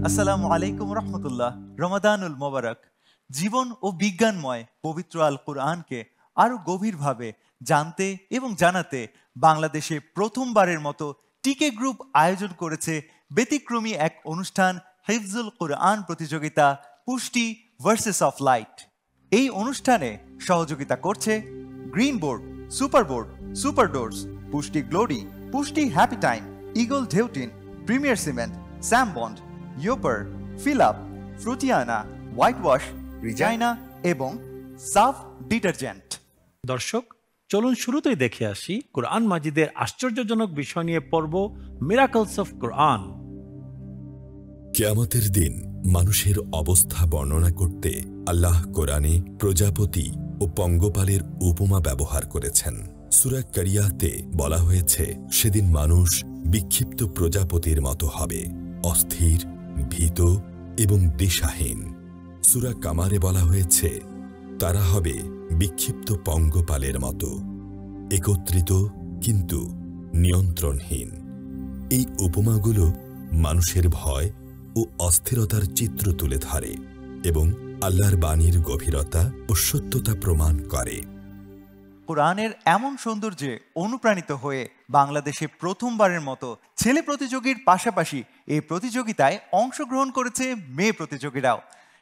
আসসালামু আলাইকুম রহমতুল্লাহ। রমাদানুল মোবারক। জীবন ও বিজ্ঞানময় পবিত্র আল কুরআনকে আরো গভীরভাবে জানতে এবং জানাতে বাংলাদেশে প্রথমবারের মতো টিকে গ্রুপ আয়োজন করেছে ব্যতিক্রমী এক অনুষ্ঠান, হিফজুল কুরআন প্রতিযোগিতা পুষ্টি ভার্সেস অফ লাইট। এই অনুষ্ঠানে সহযোগিতা করছে green board, super doors, Pusti glory, Pusti happy time, eagle ঢেউটিন, প্রিমিয়ার সিমেন্ট, স্যামবন্ড, ইয়োপার, ফিলাপ, ফ্রুটিয়ানা, হোয়াইট ওয়াশ, রিজাইনা এবং সাফ ডিটারজেন্ট। দর্শক, চলুন শুরুতেই দেখে আসি কোরআন মাজিদের আশ্চর্যজনক বিষয় নিয়ে পড়ব মিরাকলস অফ কোরআন। কিয়ামতের দিন মানুষের অবস্থা বর্ণনা করতে আল্লাহ কোরআনে প্রজাপতি ও পঙ্গপালের উপমা ব্যবহার করেছেন। সূরা কারিয়াতে বলা হয়েছে, সেদিন মানুষ বিক্ষিপ্ত প্রজাপতির মতো হবে, অস্থির, ভীত এবং দিশাহীন। সূরা কামারে বলা হয়েছে, তারা হবে বিক্ষিপ্ত পঙ্গপালের মতো, একত্রিত কিন্তু নিয়ন্ত্রণহীন। এই উপমাগুলো মানুষের ভয় ও অস্থিরতার চিত্র তুলে ধরে এবং আল্লাহর বাণীর গভীরতা ও সত্যতা প্রমাণ করে। কোরআনের এমন সৌন্দর্যে অনুপ্রাণিত হয়ে বাংলাদেশে প্রথমবারের মতো ছেলে প্রতিযোগীর পাশাপাশি এই প্রতিযোগিতায় অংশগ্রহণ করেছে মেয়ে প্রতিযোগীরাও।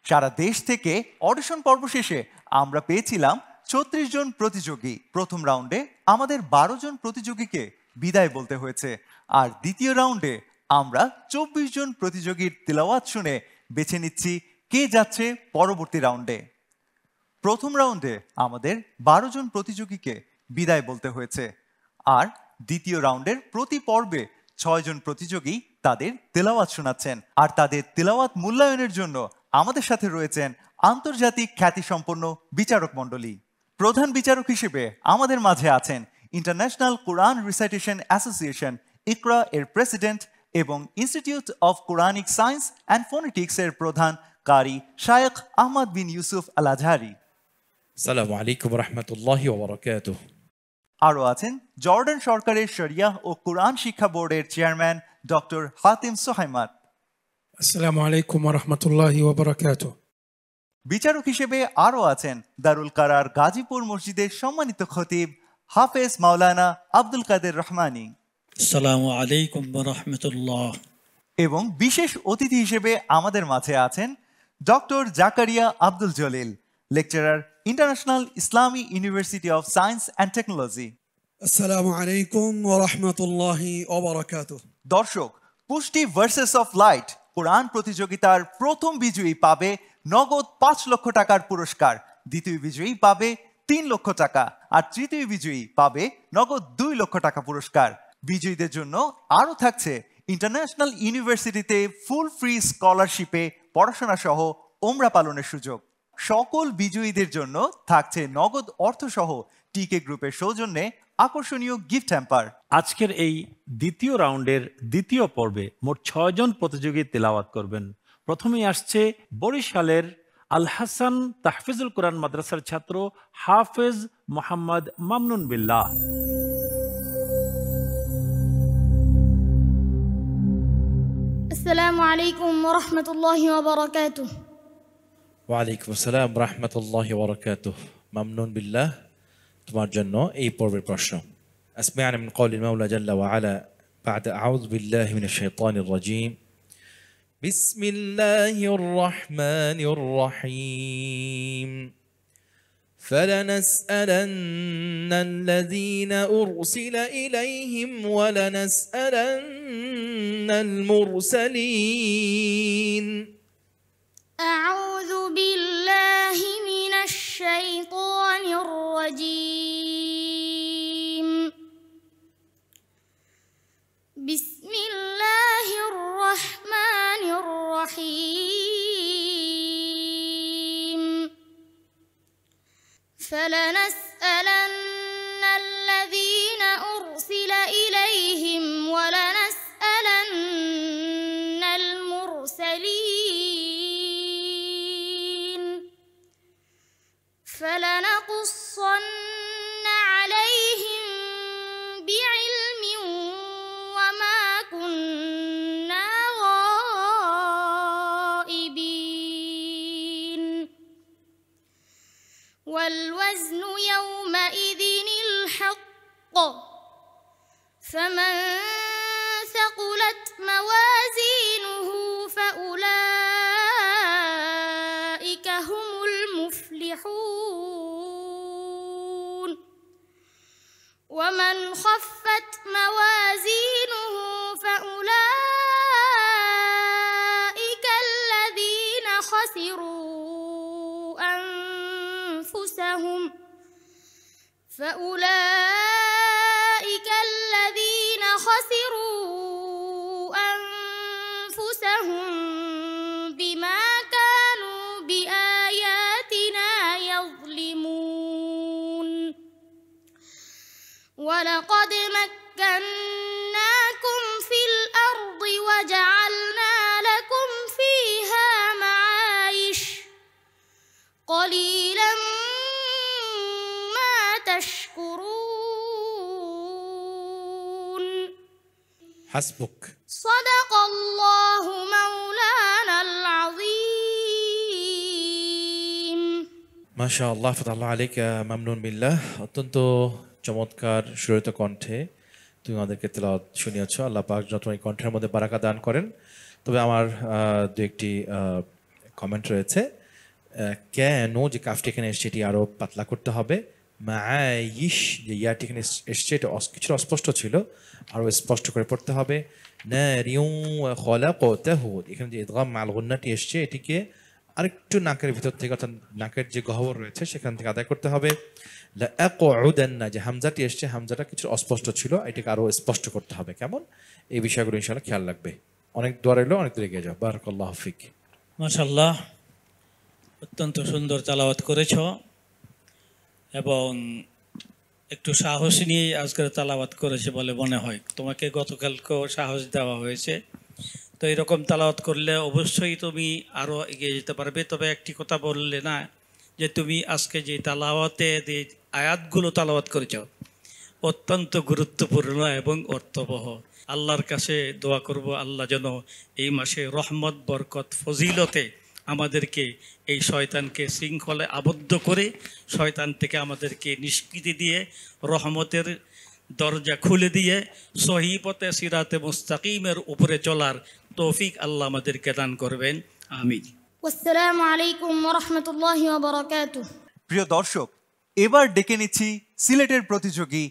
সারা দেশ থেকে অডিশন পর্ব শেষে আমরা পেয়েছিলাম ৩৬ জন প্রতিযোগী। প্রথম রাউন্ডে আমাদের ১২ জন প্রতিযোগীকে বিদায় বলতে হয়েছে, আর দ্বিতীয় রাউন্ডে আমরা ২৪ জন প্রতিযোগীর তিলাওয়াত শুনে বেছে নিচ্ছি কে যাচ্ছে পরবর্তী রাউন্ডে। প্রথম রাউন্ডে আমাদের ১২ জন প্রতিযোগীকে বিদায় বলতে হয়েছে, আর দ্বিতীয় রাউন্ডের প্রতি পর্বে ৬ জন প্রতিযোগী তাদের তেলাওয়াত শোনাচ্ছেন। আর তাদের তেলাওয়াত মূল্যায়নের জন্য আমাদের সাথে রয়েছেন আন্তর্জাতিক খ্যাতিসম্পন্ন বিচারক মণ্ডলী। প্রধান বিচারক হিসেবে আমাদের মাঝে আছেন ইন্টারন্যাশনাল কোরআন রিসাইটেশন অ্যাসোসিয়েশন ইকরা এর প্রেসিডেন্ট এবং institute of Quranic science and phonetics এর প্রধান কারি শায়েখ আহমদ বিন ইউসুফ আল আজহারি। আসসালামু আলাইকুম রহমতুল্লাহি ওয়া বারাকাতুহু। আরও আছেন জর্ডান সরকারের শরিয়াহ ও কোরআন শিক্ষা বোর্ডের চেয়ারম্যান ডক্টর হাতিম সোহাইমাত। আসসালামু আলাইকুম ওয়া রাহমাতুল্লাহি ওয়া বারাকাতুহু। বিচারক হিসেবে আরও আছেন দারুল কারার গাজীপুর মসজিদের সম্মানিত খতিব হাফেজ মাওলানা আব্দুল কাদের রহমানী। আসসালামু আলাইকুম ওয়া রাহমাতুল্লাহ। এবং বিশেষ অতিথি হিসেবে আমাদের মাঝে আছেন doctor Zakaria Abdul Jalil, lecturer, international Islami university of science and technology. আসসালামু আলাইকুম ওয়া রাহমাতুল্লাহি ওয়া বারাকাতুহু। দর্শক, পুষ্টি ভার্সেস অফ লাইট কোরআন প্রতিযোগিতার প্রথম বিজয়ী পাবে নগদ ৫ লক্ষ টাকার পুরস্কার, দ্বিতীয় বিজয়ী পাবে ৩ লক্ষ টাকা, আর তৃতীয় বিজয়ী পাবে নগদ ২ লক্ষ টাকা পুরস্কার। বিজয়ীদের জন্য আরও থাকছে ইন্টারন্যাশনাল ইউনিভার্সিটিতে ফুল ফ্রি স্কলারশিপে পড়াশোনা সহ ওমরা পালনের সুযোগ। সকল বিজয়ীদের জন্য থাকছে নগদ অর্থসহ টিকে গ্রুপের সৌজন্যে আকর্ষণীয় গিফট হ্যাম্পার। আজকের এই দ্বিতীয় রাউন্ডের দ্বিতীয় পর্বে মোট ৬ জন প্রতিযোগী তেলাওয়াত করবেন। প্রথমেই আসছে বরিশালের আল হাসান তাহফিজুল কোরআন মাদ্রাসার ছাত্র হাফেজ মোহাম্মদ মামনুন বিল্লাহ। আসসালামু আলাইকুম ওয়া রাহমাতুল্লাহি ওয়া বারাকাতুহু। ওয়া আলাইকুম আসসালাম রাহমাতুল্লাহি ওয়া বারাকাতুহু। মামনুন বিল্লাহ, তোমার জন্য এই পর্বের প্রশ্ন। আসমা'না মিন কওলিল মাওলা জাল্লা ওয়া আলা বা'দা আউযু বিল্লাহি মিনাশ শাইতানির রাজীম। বিসমিল্লাহির রাহমানির রাহিম। فلنسألن الذين أرسل إليهم ولنسألن المرسلين. أعوذ بالله من الشيطان الرجيم. بسم الله الرحمن الرحيم. فلنسألن الذين أرسل إليهم ولنسألن المرسلين. فلنقصن خفت موازينه فأولئك هم المفلحون ومن خفت موازينه فأولئك الذين خسروا أنفسهم بما كانوا بآياتنا يظلمون ولقد مكناكم في الأرض وجعلنا لكم فيها معايش قليلا ما تشكرون حسبك. صدق الله مولانا العظيم মাশাআল্লাহ, ফাতাল্লাহ আলাইকা মামনুন বিল্লাহ। অত্যন্ত চমৎকার সুরিত কণ্ঠে তুমি আমাদেরকে তেলাওয়াত শুনিয়েছ। আল্লাহ পাক যত এই কণ্ঠের মধ্যে বারাকা দান করেন। তবে আমার দু একটি কমেন্ট রয়েছে। কেন যে কাফটি এখানে এসছে এটি আরও পাতলা করতে হবে। মাইশ যে ইয়াটি এখানে এসছে এটা কিছুটা অস্পষ্ট ছিল, আরও স্পষ্ট করে পড়তে হবে। নারিউ খলাকতাহু, এখানে যে ইদগাম মাল গুন্নাটি এসছে এটিকে আরেকটু নাকের ভিতর থেকে, অর্থাৎ নাকের যে গহ্বর রয়েছে সেখান থেকে আদায় করতে হবে। লাআকুদান্না যে হামজাটি এসছে, হামজাটা কিছু অস্পষ্ট ছিল, এটাকে আরও স্পষ্ট করতে হবে। কেমন, এই বিষয়গুলো ইনশাআল্লাহ খেয়াল রাখবে। অনেক দোয়া রইল, অনেক দূরে এগিয়ে যাও। বারাকাল্লাহু ফিক। মাশাআল্লাহ, অত্যন্ত সুন্দর তেলাওয়াত করেছ এবং একটু সাহস নিয়ে আজকের তেলাওয়াত করেছে বলে মনে হয়। তোমাকে গতকালকেও সাহস দেওয়া হয়েছে, তো এরকম তেলাওয়াত করলে অবশ্যই তুমি আরও এগিয়ে যেতে পারবে। তবে একটি কথা বললে না, যে তুমি আজকে যে তেলাওয়াতে যে আয়াতগুলো তেলাওয়াত করেছ অত্যন্ত গুরুত্বপূর্ণ এবং অর্থবহ। আল্লাহর কাছে দোয়া করব আল্লাহ যেন এই মাসে রহমত, বরকত, ফজিলতে আমাদেরকে এই শয়তানকে শৃঙ্খলে আবদ্ধ করে শয়তান থেকে আমাদেরকে নিষ্কৃতি দিয়ে রহমতের দরজা খুলে দিয়ে সহি পথে সিরাতে মুস্তাকিমের উপরে চলার তৌফিক আল্লাহ আমাদেরকে দান করবেন। আমিন। আসসালামু আলাইকুম ওয়া রাহমাতুল্লাহি ওয়া বারাকাতুহু। প্রিয় দর্শক, এবার ডেকে নিচ্ছি সিলেটের প্রতিযোগী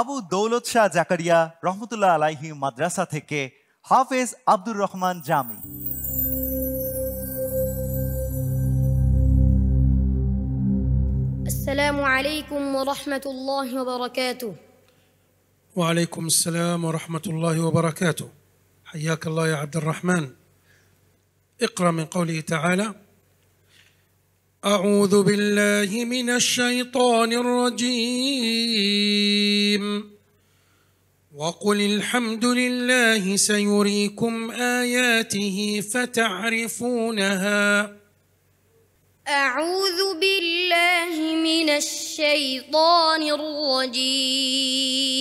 আবু দৌলত শাহ জাকারিয়া রহমতুল্লাহ আলাইহি মাদ্রাসা থেকে হাফেজ আব্দুর রহমান জামি। আসসালামু আলাইকুম ওয়া রাহমাতুল্লাহি ওয়া বারাকাতুহু। وعليكم السلام ورحمة الله وبركاته. حياك الله يا عبد الرحمن. اقرأ من قوله تعالى: أعوذ بالله من الشيطان الرجيم وقل الحمد لله سيريكم آياته فتعرفونها. أعوذ بالله من الشيطان الرجيم.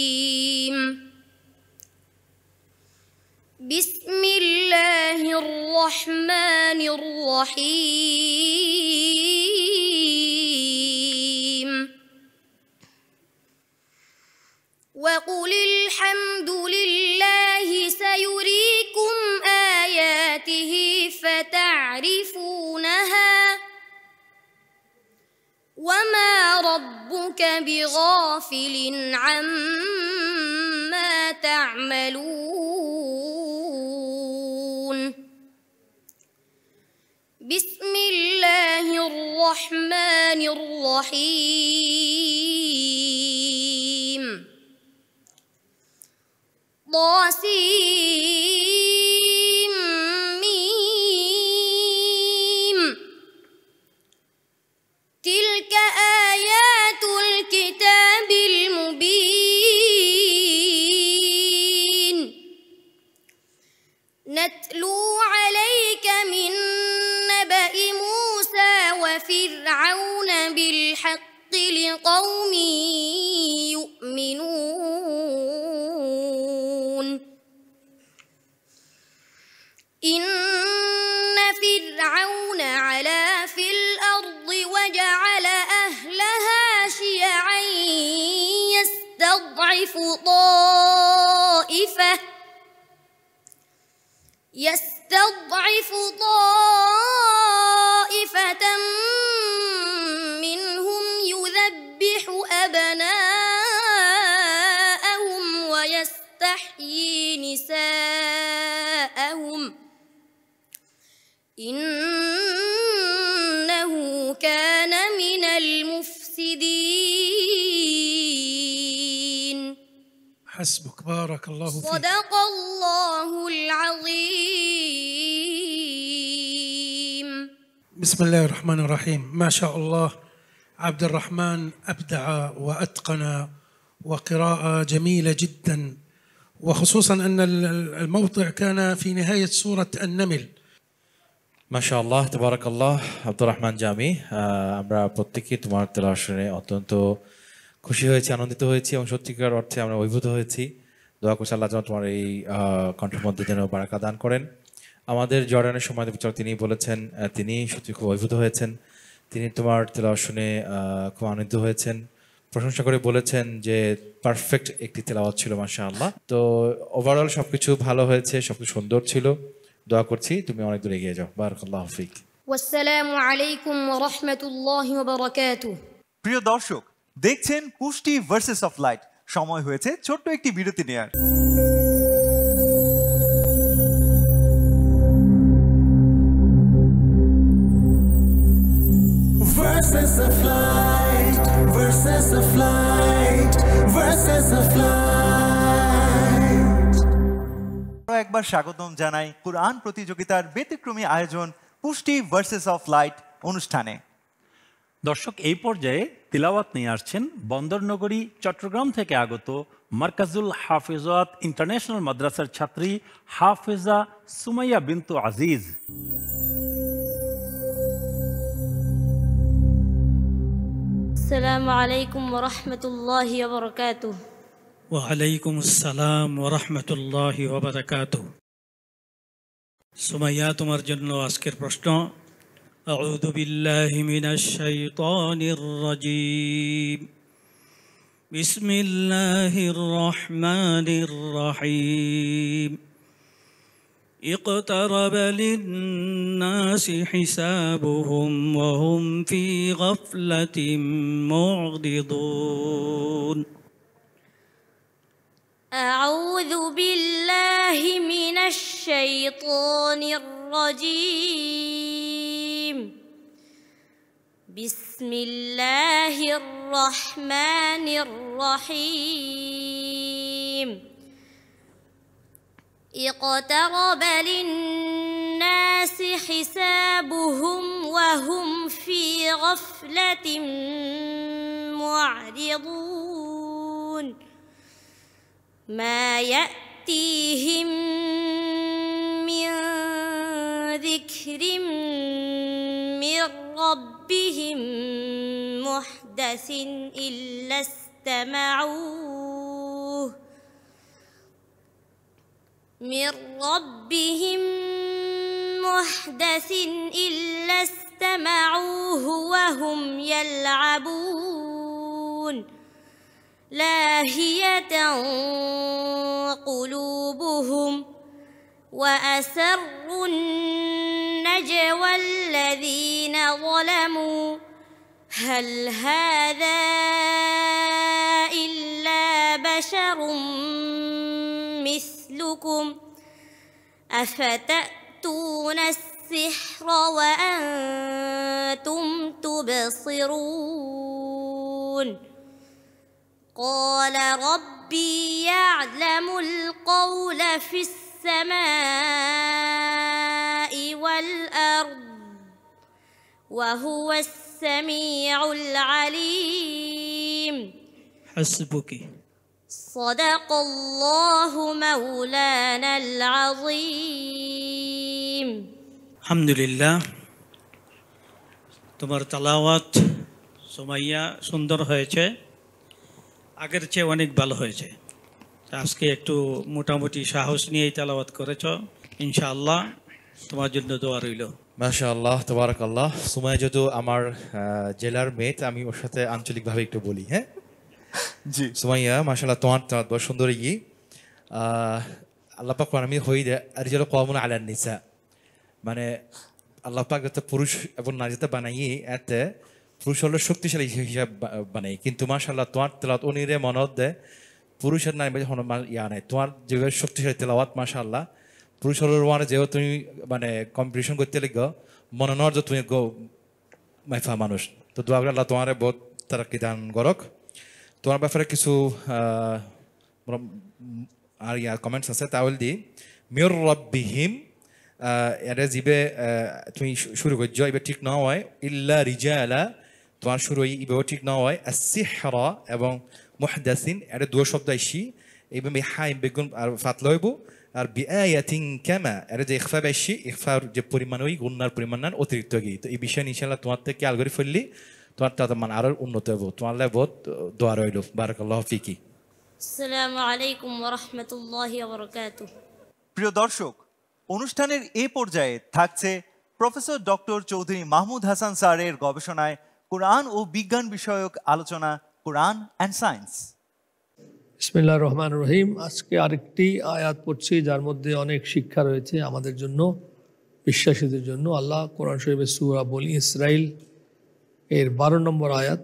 بسم الله الرحمن الرحيم. وقل الحمد لله سيريكم آياته فتعرفونها وما ربك بغافل عما تعملون. بسم الله الرحمن الرحيم. طاسيم ميم. تلك آيات الكتاب المبين. نتلو عليك من نبأ موسى وفرعون بالحق لقوم يؤمنون. إن فرعون علا في الأرض وجعل أهلها شيعا يستضعف طائفة يستضعف طائفة منهم يذبح أبناءهم ويستحيي نساءهم إنه كان من المفسدين. حسبك، بارك الله فيك. صدق الله العظيم. بسم الله الرحمن الرحيم. ما شاء الله، عبد الرحمن أبدع وأتقن، وقراءة جميلة جدا، وخصوصا أن الموضع كان في نهاية سورة النمل. মাশাআল্লাহ, তাবারাকাল্লাহ। আব্দুর রহমান জামি, আমরা প্রত্যেকেই তোমার তেলাওয়াত শুনে অত্যন্ত খুশি হয়েছি, আনন্দিত হয়েছি এবং সত্যিকার অর্থে আমরা অভিভূত হয়েছি। দোয়া করছি আল্লাহ যেন তোমার এই কণ্ঠের মধ্যে যেন বারাকা দান করেন। আমাদের জর্ডানের সময় বিচারক তিনি বলেছেন তিনি সত্যি খুব অভিভূত হয়েছেন, তিনি তোমার তেলাওয়াত শুনে খুব আনন্দিত হয়েছেন, প্রশংসা করে বলেছেন যে পারফেক্ট একটি তেলাওয়াত ছিল মাশাআল্লাহ। তো ওভারঅল সবকিছু ভালো হয়েছে, সবকিছু সুন্দর ছিল। দোয়া করছি তুমি অনেক দূর এগিয়ে যাও। বারাকাল্লাহু ফিক। والسلام عليكم ورحمة الله وبركاته. প্রিয় দর্শক, দেখছেন পুষ্টি ভার্সেস অফ লাইট। সময় হয়েছে ছোট্ট একটি বিরতি নেয়ার। Versus of light, versus of light, versus of light. একবার স্বাগতম জানাই কুরআন প্রতিযোগিতার ব্যতিক্রমী আয়োজন পুষ্টি ভার্সেস অফ লাইট অনুষ্ঠানে। দর্শক, এই পর্যায়ে তিলাওয়াত নিয়ে আসছেন বন্দরনগরী চট্টগ্রাম থেকে আগত মার্কাজুল হাফিজাত ইন্টারন্যাশনাল মাদ্রাসার ছাত্রী হাফেজা সুমাইয়া বিনতু আজিজ। السلام عليكم ورحمة الله وبركاته. ওয়ালাইকুম আসসালাম ওয়া রাহমাতুল্লাহি ওয়া বারাকাতুহু। সুমাইয়া, তোমার জন্য আজকের প্রশ্ন। আউযু বিল্লাহি মিনাশ শাইতানির রাজীম। বিসমিল্লাহির রহমানির রহিম। اقترب للناس حسابهم وهم في غفلة معرضون. أعوذ بالله من الشيطان الرجيم. بسم الله الرحمن الرحيم. اقترب للناس حسابهم وهم في غفلة معرضون. ما يأتيهم من ذكر من ربهم محدث إلا استمعوه من ربهم محدث إلا استمعوه وهم يلعبون. لاهية قلوبهم وأسروا النجوى الذين ظلموا هل هذا إلا بشر مثلكم أفتأتون السحر وأنتم تبصرون. قال ربي يعلم القول في السماء والأرض وهو السميع العليم. حسبك. صدق الله مولانا العظيم. الحمد لله. তোমার তেলাওয়াত সুমাইয়া সুন্দর হয়েছে, আগের চেয়ে অনেক ভালো হয়েছে। আজকে একটু মোটামুটি সাহস নিয়েই তেলাওয়াত করেছ, ইনশাআল্লাহ তোমার জন্য দোয়া রইল। মাশাআল্লাহ, তাবারাকাল্লাহ। সুমাইয়া যেহেতু আমার জেলার মেয়ে, আমি ওর সাথে আঞ্চলিকভাবে একটু বলি। হ্যাঁ জি, সুমাইয়া মাশাআল্লাহ, তোমার বড় সুন্দরী। আল্লাহ পাক কোরআনে হই দে আরজালু কওমুন আলান নিসা, মানে আল্লাহ পাক যাতে পুরুষ এবং নারীতে বানাইয়ে এতে পুরুষ হলো শক্তিশালী হিসাব বানাই, কিন্তু মাশাআল্লাহ তোমার তেলাওয়াত উনিরে মনত দেয় পুরুষের নারী হন ইয়া নাই, তোমার যেভাবে শক্তিশালী তেলাওয়াত মাশাআল্লাহ পুরুষ হলো ওয়ানে যেও তুমি মানে কম্পিটিশন করতে লিখো মনে নর যে তুমি গো মাইফা মানুষ। তো দোয়া করি আল্লাহ তোমার বহুত তারাক্কি দান করক। তোমার ব্যাপারে কিছু আর ইয়া কমেন্টস আছে তাহলে দি মির রব্বিহিম এটা জিবে তুমি শুরু করছো এবার ঠিক না হয় ইল্লা রিজালা, তোমার শুরু এবার ঠিক না হয় আসিহরা এবং মুহদাসিন এটা দুটো শব্দ আইসি এইভাবে হাই বেগুন আর ফাতলা হইব, আর বিআয়াতিন কামা এটা যে ইখফা বেশি ইখফার যে পরিমাণ ওই গুণার পরিমাণ অতিরিক্ত গিয়ে, তো এই বিষয়ে ইনশাআল্লাহ তোমার থেকে খেয়াল করে ফেললি তোমার তাতে মানে আরো উন্নত হইব। তোমার লাই বহুত দোয়া রইল। বারাকাল্লাহু ফিকি। আসসালামু আলাইকুম ওয়া রাহমাতুল্লাহি ওয়া বারাকাতুহু। প্রিয় দর্শক, অনুষ্ঠানের এ পর্যায়ে থাকছে প্রফেসর ডক্টর চৌধুরী মাহমুদ হাসান স্যারের গবেষণায় কোরআন ও বিজ্ঞান বিষয়ক আলোচনা, কোরআন অ্যান্ড সায়েন্স। বিসমিল্লাহির রহমানির রহিম। আজকে আরেকটি আয়াত পড়ছি যার মধ্যে অনেক শিক্ষা রয়েছে আমাদের জন্য, বিশ্বাসীদের জন্য। আল্লাহ কোরআন শরীফের সূরা বনি ইসরাইল এর 12 নম্বর আয়াত,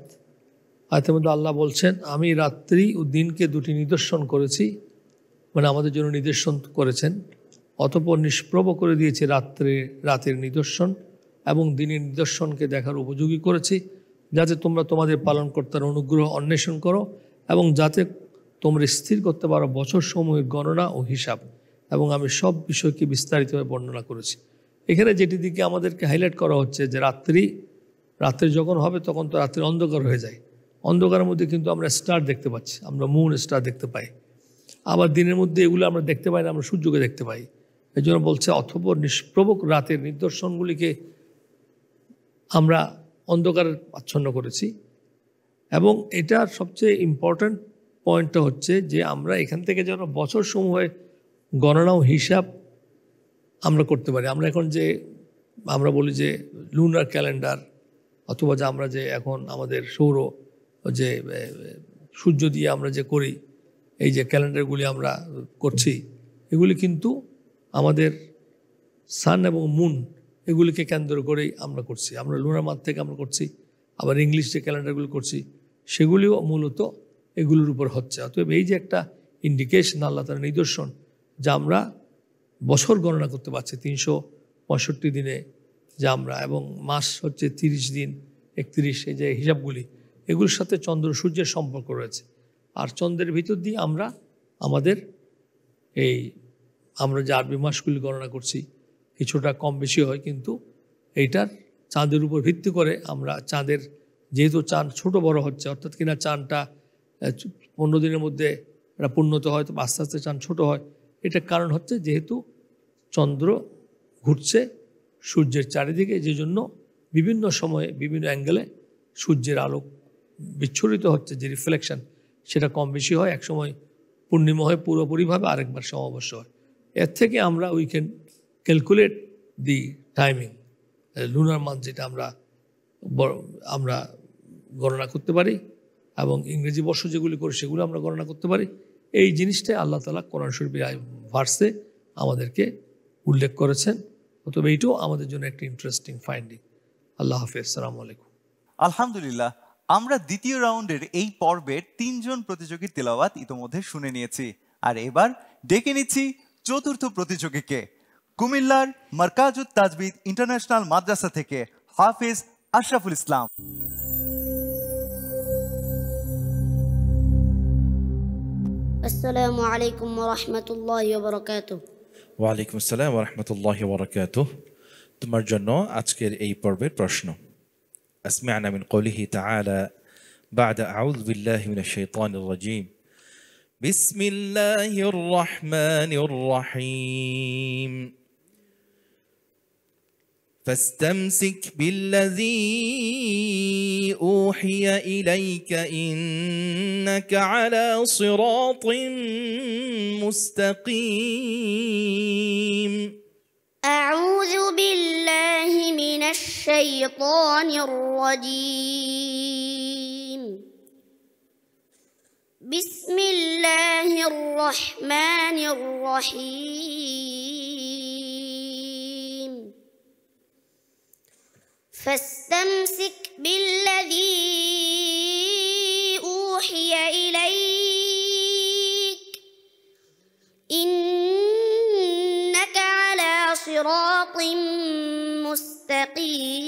আয়াতের মধ্যে আল্লাহ বলছেন, আমি রাত্রি ও দিনকে দুটি নিদর্শন করেছি, মানে আমাদের জন্য নিদর্শন করেছেন, অতঃপর নিষ্প্রভ করে দিয়েছি রাতের নিদর্শন এবং দিনের নিদর্শনকে দেখার উপযোগী করেছি, যাতে তোমরা তোমাদের পালনকর্তার অনুগ্রহ অন্বেষণ করো এবং যাতে তোমরা স্থির করতে পারো বছর সমূহের গণনা ও হিসাব, এবং আমি সব বিষয়কে বিস্তারিতভাবে বর্ণনা করেছি। এখানে যেটি দিকে আমাদেরকে হাইলাইট করা হচ্ছে যে রাত্রি যখন হবে তখন তো রাত্রি অন্ধকার হয়ে যায়, অন্ধকারের মধ্যে কিন্তু আমরা স্টার দেখতে পাচ্ছি, আমরা মুন স্টার দেখতে পাই, আবার দিনের মধ্যে এগুলো আমরা দেখতে পাই না, আমরা সূর্যকে দেখতে পাই। এই জন্য বলছে অথবা নিষ্প্রভ রাতের নিদর্শনগুলিকে আমরা অন্ধকারে আচ্ছন্ন করেছি। এবং এটার সবচেয়ে ইম্পর্ট্যান্ট পয়েন্টটা হচ্ছে যে আমরা এখান থেকে যেন বছর সমূহে গণনা ও হিসাব আমরা করতে পারি। আমরা এখন যে আমরা বলি যে লুনার ক্যালেন্ডার, অথবা যে আমরা যে এখন আমাদের সৌর যে সূর্য দিয়ে আমরা যে করি এই যে ক্যালেন্ডারগুলি আমরা করছি, এগুলি কিন্তু আমাদের সান এবং মুন এগুলিকে কেন্দ্র করেই আমরা করছি। আমরা লুনার মাস থেকে আমরা করছি, আবার ইংলিশ যে ক্যালেন্ডারগুলো করছি সেগুলিও মূলত এগুলোর উপর হচ্ছে। অতএব এই যে একটা ইন্ডিকেশন, আল্লাহ তার নিদর্শন, যা আমরা বছর গণনা করতে পারছি 365 দিনে যা আমরা, এবং মাস হচ্ছে 30 দিন 31, এই যে হিসাবগুলি এগুলোর সাথে চন্দ্র সূর্যের সম্পর্ক রয়েছে। আর চন্দ্রের ভিতর দিয়ে আমরা আমাদের আমরা যে আরবি মাসগুলি গণনা করছি কিছুটা কম বেশি হয়, কিন্তু এইটার চাঁদের উপর ভিত্তি করে আমরা চাঁদের যেহেতু চাঁদ ছোট বড় হচ্ছে, অর্থাৎ কিনা চাঁদটা 15 দিনের মধ্যে এটা পূর্ণত হয়, তো আস্তে আস্তে চাঁদ ছোট হয়। এটার কারণ হচ্ছে যেহেতু চন্দ্র ঘুরছে সূর্যের চারিদিকে, যে জন্য বিভিন্ন সময়ে বিভিন্ন অ্যাঙ্গেলে সূর্যের আলো বিচ্ছুরিত হচ্ছে, যে রিফ্লেকশন সেটা কম বেশি হয়। এক সময় পূর্ণিমা হয় পুরোপুরিভাবে, আরেকবার সমাবস্য হয়। এর থেকে আমরা we can calculate the timing, lunar month যেটা আমরা গণনা করতে পারি, এবং ইংরেজি বর্ষ যেগুলি করি সেগুলো আমরা গণনা করতে পারি। এই জিনিসটাই আল্লাহ তাআলা কোরআন শরীফের ভার্সে আমাদেরকে উল্লেখ করেছেন। অতএব এইটাও আমাদের জন্য একটা ইন্টারেস্টিং ফাইন্ডিং। আল্লাহ হাফেজ, আসসালামু আলাইকুম। আলহামদুলিল্লাহ, আমরা দ্বিতীয় রাউন্ডের এই পর্বের 3 জন প্রতিযোগীর তেলাওয়াত ইতোমধ্যে শুনে নিয়েছি, আর এবার ডেকে নিচ্ছি চতুর্থ প্রতিযোগীকে। কুমিল্লার মারকাজুত তাজবিদ ইন্টারন্যাশনাল মাদ্রাসা থেকে হাফেজ আশরাফুল ইসলাম। আসসালামু আলাইকুম ওয়া রাহমাতুল্লাহি ওয়া বারাকাতুহু। ওয়ালাইকুম আসসালাম ওয়া রাহমাতুল্লাহি ওয়া বারাকাতুহু। তোমার জন্য আজকের এই পর্বের প্রশ্ন। আসমা'না মিন কওলিহি তাআলা বা'দা আউযু বিল্লাহি মিনাশ শাইতানির রাজীম। বিসমিল্লাহির রাহমানির রাহিম। فاستمسك بالذي أوحي إليك إنك على صراط مستقيم. أعوذ بالله من الشيطان الرجيم. بسم الله الرحمن الرحيم فاستمسك بالذي أوحي إليك إنك على صراط مستقيم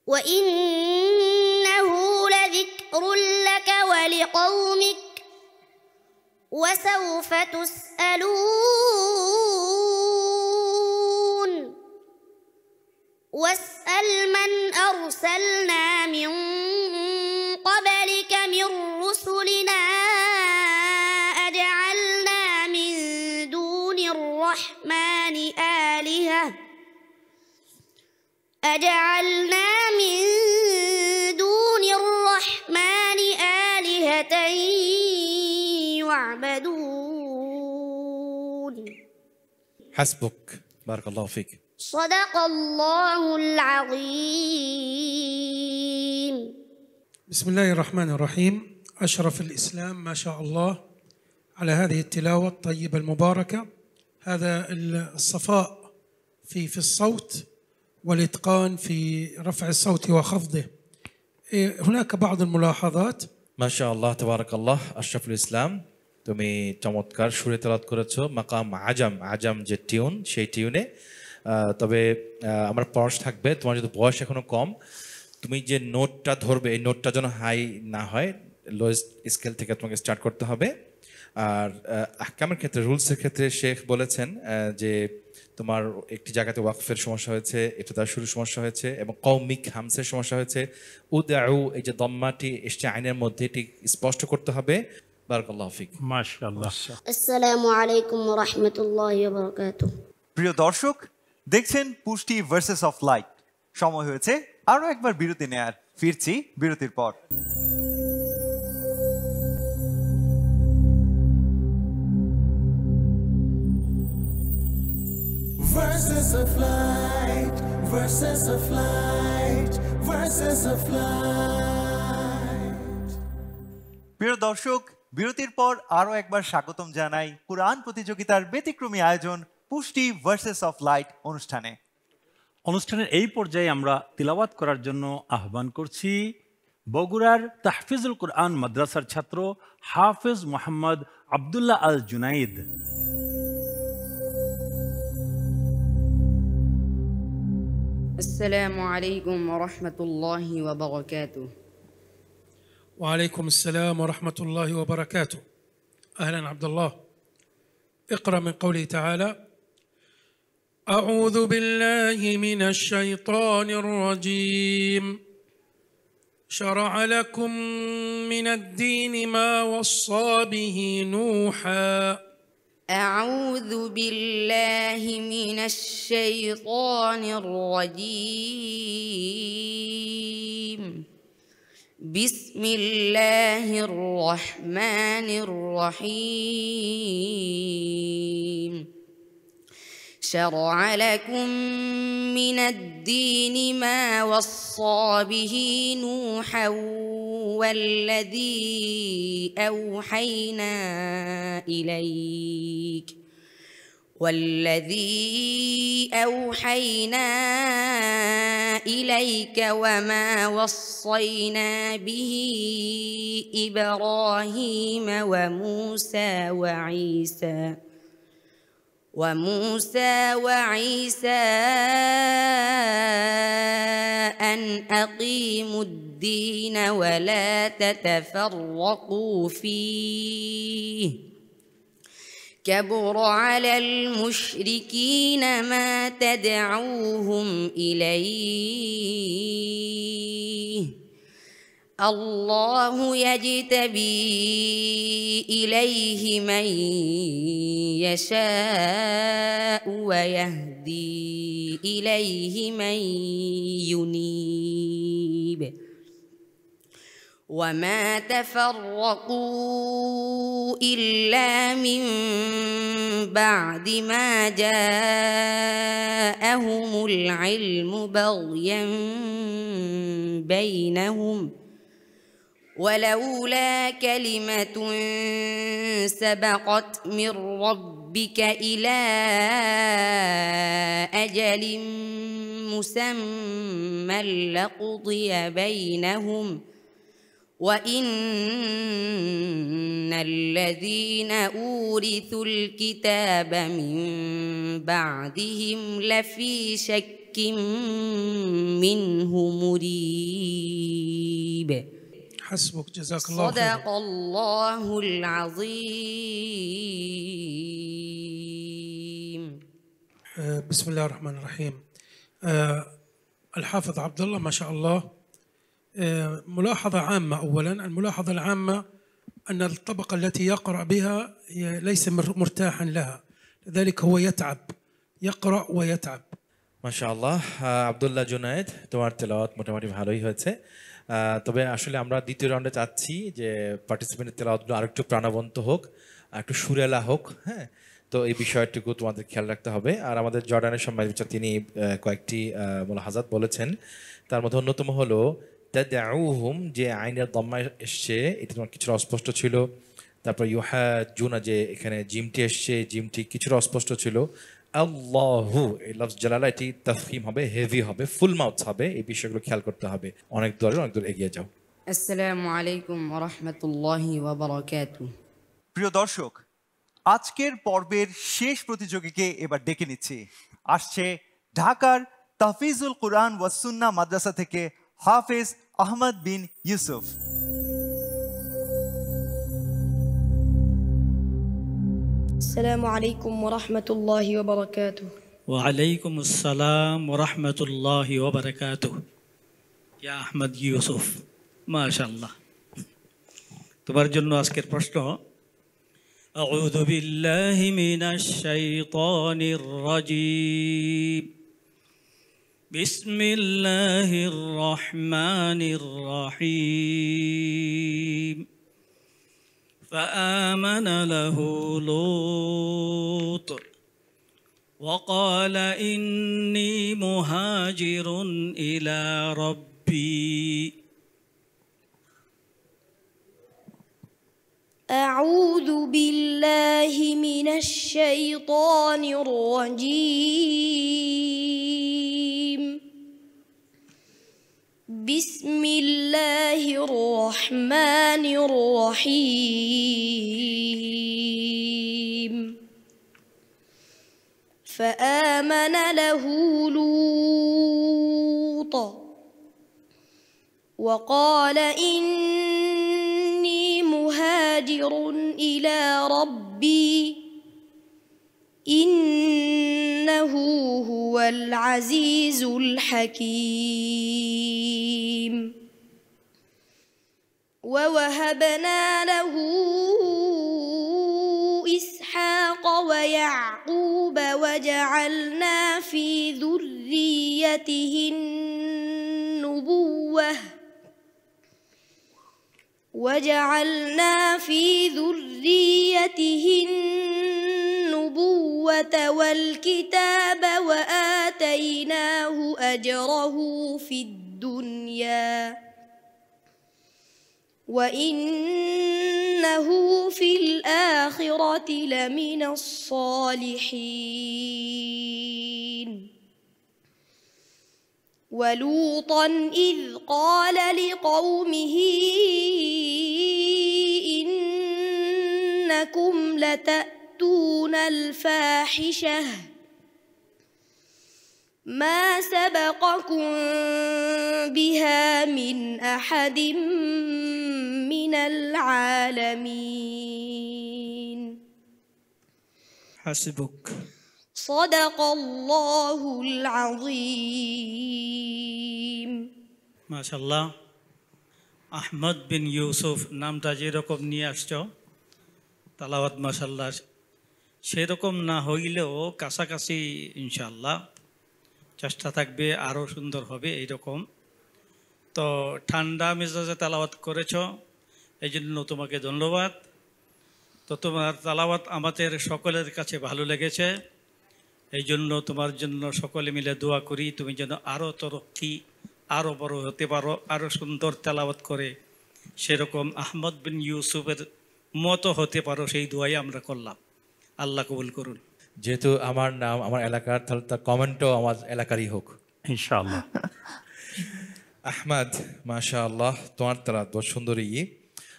وإنه لذكر لك ولقومك وسوف تسألون واسأل من أرسلنا من قبلك من رسلنا أجعلنا من دون الرحمن آلهة يعبدون. حسبك. بارك الله فيك. صدق الله العظيم. بسم الله الرحمن الرحيم. أشرف الإسلام ما شاء الله على هذه التلاوة الطيبة المباركة، هذا الصفاء في الصوت والإتقان في رفع الصوت وخفضه. هناك بعض الملاحظات. ما شاء الله تبارك الله أشرف الإسلام তুমি চমৎকার সুরে তেলাওয়াত করেছো মাকাম আজাম যে টিউন সেই টিউনে। তবে আমার পরামর্শ থাকবে, তোমার যদি বয়স এখনো কম, তুমি যে নোটটা ধরবে এই নোটটা যেন হাই না হয়, লোয়েস্ট স্কেল থেকে তোমাকে স্টার্ট করতে হবে। আর আহকামের ক্ষেত্রে, রুলসের ক্ষেত্রে শেখ বলেছেন যে তোমার একটি জায়গাতে ওয়াকফের সমস্যা হয়েছে, এটা তার শুরু সমস্যা হয়েছে, এবং কৌমিক হামসের সমস্যা হয়েছে। উদাউ এই যে দম্মাটি এসছে আইনের মধ্যে, এটি স্পষ্ট করতে হবে। বারাকাল্লাহু ফিক। মাশাআল্লাহ। আসসালামু আলাইকুম ওয়া রাহমাতুল্লাহি ওয়া বারাকাতুহু। প্রিয় দর্শক, দেখছেন পুষ্টি ভার্সেস অফ লাইট। সময় হয়েছে আরো একবার বিরতি নেয়ার। ফিরছি বিরতির পর। Verses of light, verses of light, verses of light. প্রিয় দর্শক, বিরতির পর আরো একবার স্বাগতম জানাই কুরআন প্রতিযোগিতার ব্যতিক্রমী আয়োজন পুষ্টি ভার্সেস অফ লাইট অনুষ্ঠানে। অনুষ্ঠানের এই পর্যায়ে আমরা তিলাওয়াত করার জন্য আহ্বান করছি বগুড়ার তাহফিজুল কুরআন মাদ্রাসার ছাত্র হাফেজ মোহাম্মদ আব্দুল্লাহ আল জুনাইদ। السلام عليكم ورحمة الله وبركاته. وعليكم السلام ورحمة الله وبركاته. أهلا عبد الله. اقرأ من قوله تعالى: أعوذ بالله من الشيطان الرجيم. شرع لكم من الدين ما وصى به نوحا. أعوذ بالله من الشيطان الرجيم. بسم الله الرحمن الرحيم. شرع لكم من الدين ما وصى به نوحا والذي أوحينا إليك وما وصينا به إبراهيم وموسى وعيسى أن أقيموا الدين ولا تتفرقوا فيه. كبر على المشركين ما تدعوهم إليه. الله يجتبي إليه من يشاء ويهدي إليه من ينيب. وما تفرقوا إلا من بعد ما جاءهم العلم بغيا بينهم ولولا كلمة سبقت من ربك إلى أجل مسمى لقضي بينهم وإن الذين أورثوا الكتاب من بعدهم لفي شك منه مريب. حسبك جزاك الله خير. صدق الله العظيم. بسم الله الرحمن الرحيم. الحافظ عبد الله ما شاء الله، ملاحظة عامة. أولا الملاحظة العامة أن الطبقة التي يقرأ بها ليس مرتاحا لها، لذلك هو يتعب، يقرأ ويتعب. মাশাআল্লাহ আব্দুল্লাহ জুনায়েদ, তোমার তেলাওয়াত মোটামুটি ভালোই হয়েছে। তবে আসলে আমরা দ্বিতীয় রাউন্ডে চাচ্ছি যে পার্টিসিপেন্টের তেলাওয়াতগুলো আরেকটু প্রাণবন্ত হোক, একটু সুরেলা হোক। হ্যাঁ, তো এই বিষয়টুকু তোমাদের খেয়াল রাখতে হবে। আর আমাদের জর্ডানের সম্মানিত বিচারক তিনি কয়েকটি মুলাহাজাত বলেছেন, তার মধ্যে অন্যতম হলো তাদউহুম, যে আইনের দম্মা এসছে এটা তোমার কিছুটা অস্পষ্ট ছিল। তারপর ইউহাজুনা, যে এখানে জিমটি এসছে, জিমটি কিছুটা অস্পষ্ট ছিল। আল্লাহু, এই লফজ জালালা এটি তাফখীম হবে, হেভি হবে, ফুল মাউথ হবে। এই বিষয়গুলো খেয়াল করতে হবে। অনেক দূর এগিয়ে যাও। আসসালামু আলাইকুম ওয়া রাহমাতুল্লাহি ওয়া বারাকাতুহু। প্রিয় দর্শক, আজকের পর্বের শেষ প্রতিযোগীকে এবার ডেকে নিচ্ছি। আসছে ঢাকার তাহফিজুল কুরআন ওয়াস সুন্নাহ মাদ্রাসা থেকে হাফেজ আহমদ বিন ইউসুফ। السلام عليكم ورحمة الله وبركاته. وعليكم السلام ورحمة الله وبركاته. يا أحمد يوسف ما شاء الله. তোমার জন্য আজকের প্রশ্ন, أعوذ بالله من الشيطان الرجيم. بسم الله الرحمن الرحيم. فآمن له لوط وقال إني مهاجر إلى ربي. أعوذ بالله من الشيطان الرجيم. بسم الله الرحمن الرحيم. فآمن له لوط وقال إني مهاجر إلى ربي إنه هو العزيز الحكيم. ووهبنا له إسحاق ويعقوب وجعلنا في ذريته النبوة والكتاب وآتيناه أجره في الدنيا وإنه في الآخرة لمن الصالحين. ولوطا إذ قال لقومه إنكم لتأتون الفاحشة ما سبقكم بها من أحد من العالمين. حسبك. صدق الله العظيم. মাশাআল্লাহ, আহমদ বিন ইউসুফ নামটা যেরকম নিয়ে আসছো, তালাওয়াত মাশাআল্লাহ সেরকম না হইলেও কাছাকাছি ইনশাআল্লাহ চেষ্টা থাকবে, আরও সুন্দর হবে এইরকম। তো ঠান্ডা মেজাজে তালাওয়াত করেছ, এই জন্য তোমাকে ধন্যবাদ। তো তোমার তালাওয়াত আমাদের সকলের কাছে ভালো লেগেছে, এই জন্য তোমার জন্য সকলে মিলে দোয়া করি তুমি যেন আরও তরক্কি, আরও বড় হতে পারো, আরও সুন্দর তেলাওয়াত করে সেরকম আহমদ বিন ইউসুফের মতো হতে পারো, সেই দোয়াই আমরা করলাম। আল্লাহ কবুল করুন। যেহেতু আমার নাম আমার এলাকার, তাহলে তার কমেন্টও আমার এলাকারই হোক ইনশাআল্লাহ। আহমদ মাশাআল্লাহ, তোমার তারা তো সুন্দরী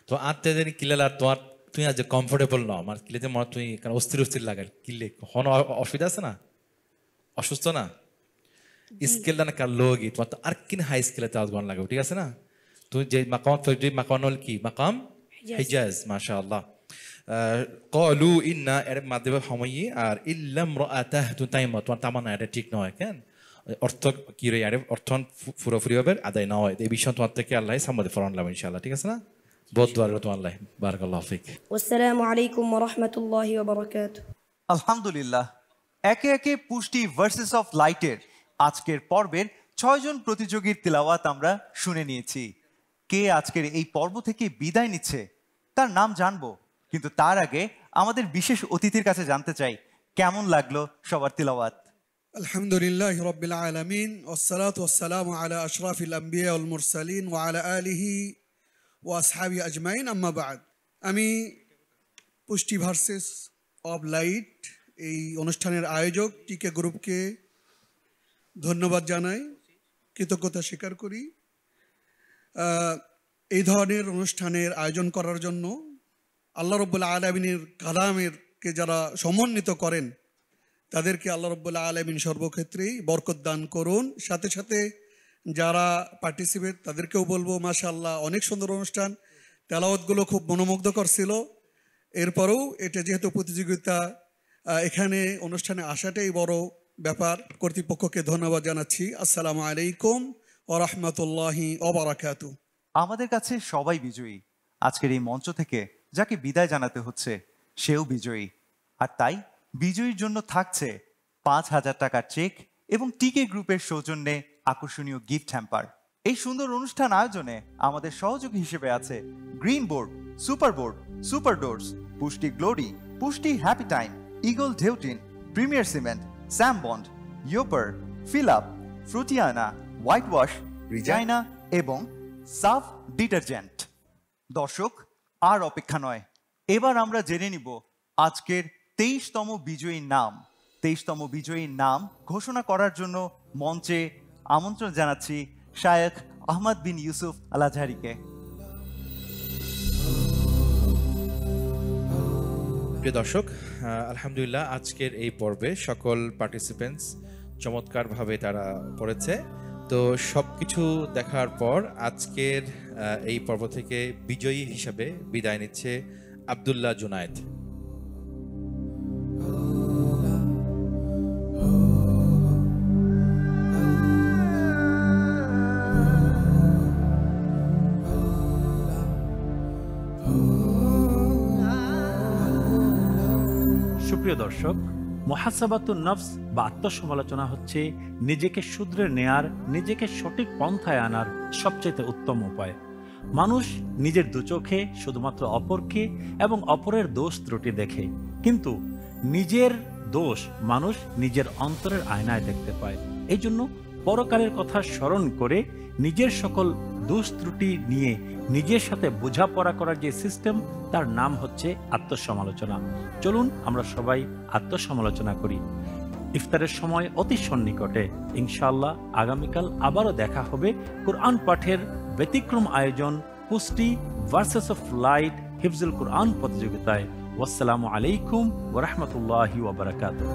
তো আত্মীয় কিলার তোমার, তুমি আজ কমফোর্টেবল নাও আমার কিলেতে মনে তুমি কারণ অস্থির অস্থির লাগে কিলে হন অসুবিধা আছে না, অসুস্থ না স্কেল না কার লোগি তোমার তো আর কিন হাই স্কেলে তাজ গান লাগে, ঠিক আছে না? তুমি যে মাকাম ফজরি মাকাম হল কি মাকাম হিজাজ মাশাআল্লাহ। ক্বালু ইন্না এর মাধ্যমে সময়ই আর ইল্লাম রাআতাহ তুমি তাইমা তোমার তামান্না এটা ঠিক নয় কেন অর্থ কি রে আরে অর্থ পুরোপুরিভাবে আদায় না হয় এই বিষয় তোমার থেকে আল্লাহ সম্মতি ফরানলাম ইনশাআল্লাহ, ঠিক আছে না? বহুত দোয়া রইল তোমার আল্লাহ। বারাকাল্লাহু ফিক। আসসালামু আলাইকুম ওয়া রাহমাতুল্লাহি ওয়া বারাকাতুহু। আলহামদুলিল্লাহ, একে একে পুষ্টি ভার্সেস অফ লাইটের আজকের পর্বের 6 জন প্রতিযোগীর তিলাওয়াত আমরা শুনে নিয়েছি। কে আজকের এই পর্ব থেকে বিদায় নিচ্ছে তার নাম জানবো, কিন্তু তার আগে আমাদের বিশেষ অতিথির কাছে জানতে চাই কেমন লাগলো সবার তিলাওয়াত। আলহামদুলিল্লাহ রাব্বিল আলামিন ওয়াসসালাতু ওয়াসসালামু আলা আশরাফিল আম্বিয়া ওয়াল মুরসালিন ওয়া আলা আলিহি ওয়া আসহাবিহি আজমাইন, আম্মা বা'দ। আমি পুষ্টি ভার্সেস অফ লাইট এই অনুষ্ঠানের আয়োজক টিকে গ্রুপকে ধন্যবাদ জানাই, কৃতজ্ঞতা স্বীকার করি। এই ধরনের অনুষ্ঠানের আয়োজন করার জন্য আল্লাহ রাব্বুল আলামিনের কালামেরকে যারা সমন্বিত করেন তাদেরকে আল্লাহ রাব্বুল আলামিন সর্বক্ষেত্রেই বরকত দান করুন। সাথে সাথে যারা পার্টিসিপেট তাদেরকেও বলবো মাশাআল্লাহ অনেক সুন্দর অনুষ্ঠান, তেলাওয়াতগুলো খুব মনোমুগ্ধকর ছিল। এরপরেও এটা যেহেতু প্রতিযোগিতা, এখানে অনুষ্ঠানে আসাটাই বড় ব্যাপার। কর্তৃপক্ষকে ধন্যবাদ জানাচ্ছি। আসসালামু আলাইকুম ওয়া রাহমাতুল্লাহি ওয়া বারাকাতুহু। আমাদের কাছে সবাই বিজয়ী। আজকের এই মঞ্চ থেকে যাকে বিদায় জানাতে হচ্ছে সেও বিজয়ী, আর তাই বিজয়ীর জন্য থাকছে 5,000 টাকার চেক এবং টিকে গ্রুপের সৌজন্যে আকর্ষণীয় গিফট হ্যাম্পার। এই সুন্দর অনুষ্ঠান আয়োজনে আমাদের সহযোগী হিসেবে আছে green board, super board, super doors, Pusti glory, Pusti happy time, eagle ঢেউটিন, প্রিমিয়ার সিমেন্ট, স্যাম বন্ড, ইয়োপার, ফিল আপ, ফ্রুটিয়ানা, হোয়াইট ওয়াশ, রিজাইনা এবং সাফ ডিটারজেন্ট। দর্শক, আর অপেক্ষা নয়, এবার আমরা জেনে নিব আজকের 23তম বিজয়ীর নাম। 23তম বিজয়ীর নাম ঘোষণা করার জন্য মঞ্চে আমন্ত্রণ জানাচ্ছি শায়েখ আহমদ বিন ইউসুফ আল আজহারিকে। প্রিয় দর্শক, আলহামদুলিল্লাহ আজকের এই পর্বে সকল পার্টিসিপেন্টস চমৎকারভাবে তারা পড়েছে। তো সব কিছু দেখার পর আজকের এই পর্ব থেকে বিজয়ী হিসাবে বিদায় নিচ্ছে আব্দুল্লাহ জুনায়েদ। সুপ্রিয় দর্শক, মুহাসাবাতুন নফস বা আত্মসমালোচনা হচ্ছে নিজেকে শুধরে নেয়ার, নিজেকে সঠিক পন্থায় আনার সবচেয়ে উত্তম উপায়। মানুষ নিজের দুচোখে শুধুমাত্র অপরকে এবং অপরের দোষ ত্রুটি দেখে, কিন্তু নিজের দোষ মানুষ নিজের অন্তরের আয়নায় দেখতে পায়। এই জন্য পরকালের কথা স্মরণ করে নিজের সকল দোষ ত্রুটি নিয়ে নিজের সাথে বোঝাপড়া করার যে সিস্টেম, তার নাম হচ্ছে আত্মসমালোচনা। চলুন আমরা সবাই আত্মসমালোচনা করি। ইফতারের সময় অতি সন্নিকটে। ইনশাআল্লাহ আগামীকাল আবারও দেখা হবে কোরআন পাঠের ব্যতিক্রম আয়োজন পুষ্টি ভার্সেস অফ লাইট হিফজুল কোরআন প্রতিযোগিতায়। ওয়াসসালামু আলাইকুম ওয়া রাহমাতুল্লাহি ওয়া বারাকাতুহু।